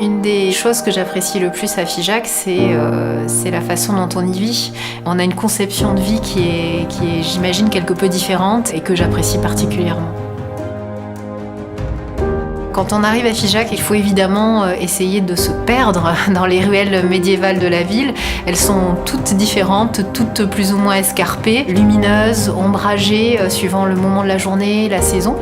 Une des choses que j'apprécie le plus à Figeac, c'est la façon dont on y vit. On a une conception de vie qui est, j'imagine, quelque peu différente et que j'apprécie particulièrement. Quand on arrive à Figeac, il faut évidemment essayer de se perdre dans les ruelles médiévales de la ville. Elles sont toutes différentes, toutes plus ou moins escarpées, lumineuses, ombragées, suivant le moment de la journée, la saison.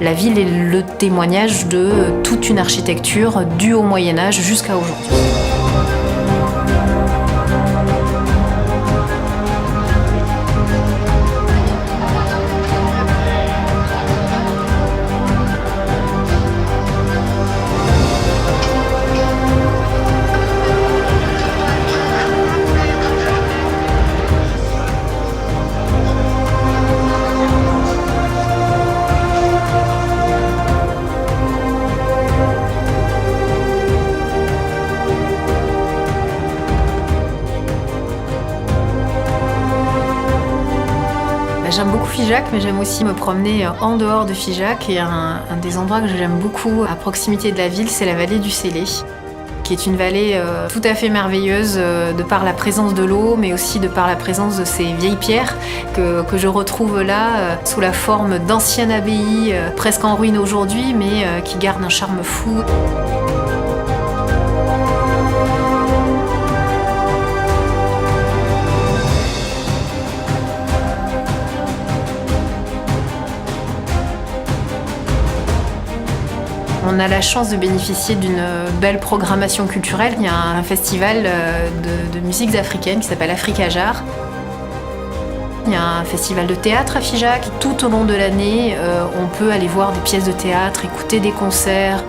La ville est le témoignage de toute une architecture du haut Moyen-Âge jusqu'à aujourd'hui. J'aime beaucoup Figeac, mais j'aime aussi me promener en dehors de Figeac. Et un des endroits que j'aime beaucoup à proximité de la ville, c'est la vallée du Célé, qui est une vallée tout à fait merveilleuse de par la présence de l'eau, mais aussi de par la présence de ces vieilles pierres que je retrouve là sous la forme d'anciennes abbayes presque en ruine aujourd'hui, mais qui gardent un charme fou. On a la chance de bénéficier d'une belle programmation culturelle. Il y a un festival de musiques africaines qui s'appelle Africa Jar. Il y a un festival de théâtre à Figeac. Tout au long de l'année, on peut aller voir des pièces de théâtre, écouter des concerts.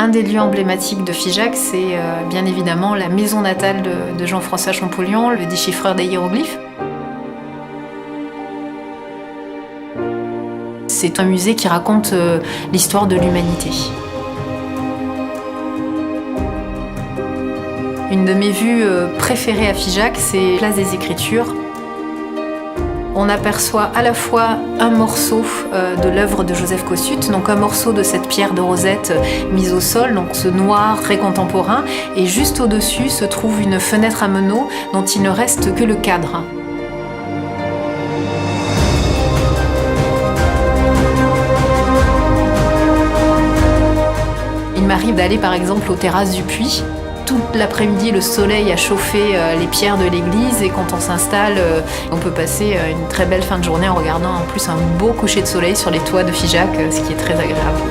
Un des lieux emblématiques de Figeac, c'est bien évidemment la maison natale de Jean-François Champollion, le déchiffreur des hiéroglyphes. C'est un musée qui raconte l'histoire de l'humanité. Une de mes vues préférées à Figeac, c'est Place des Écritures. On aperçoit à la fois un morceau de l'œuvre de Joseph Kossut, donc un morceau de cette pierre de rosette mise au sol, donc ce noir très contemporain, et juste au-dessus se trouve une fenêtre à meneaux dont il ne reste que le cadre. Il m'arrive d'aller par exemple aux terrasses du puits. Toute l'après-midi, le soleil a chauffé les pierres de l'église et quand on s'installe, on peut passer une très belle fin de journée en regardant en plus un beau coucher de soleil sur les toits de Figeac, ce qui est très agréable.